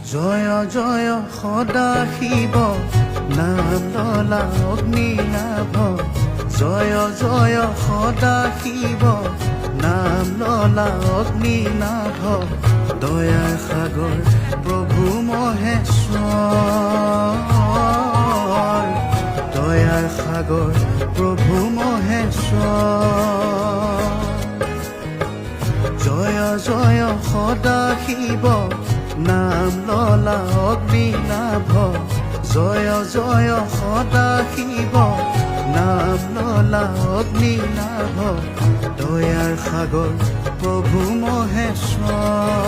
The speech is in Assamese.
জয় জয় সদা শিৱ নাম ললা অগ্নিনাভ জয় জয় সদা শিৱ নাম ললা অগ্নিনাভ দয়াৰ সাগৰ প্ৰভু মহেশ্বৰ দয়াৰ সাগৰ প্ৰভু মহেশ্বৰ জয় জয় সদা শিৱ নাম ললা অগ্নিনাভ জয় জয় সদা শিৱ নাম ললা অগ্নিনাভ দয়াৰ সাগৰ প্ৰভু মহেশ্বৰ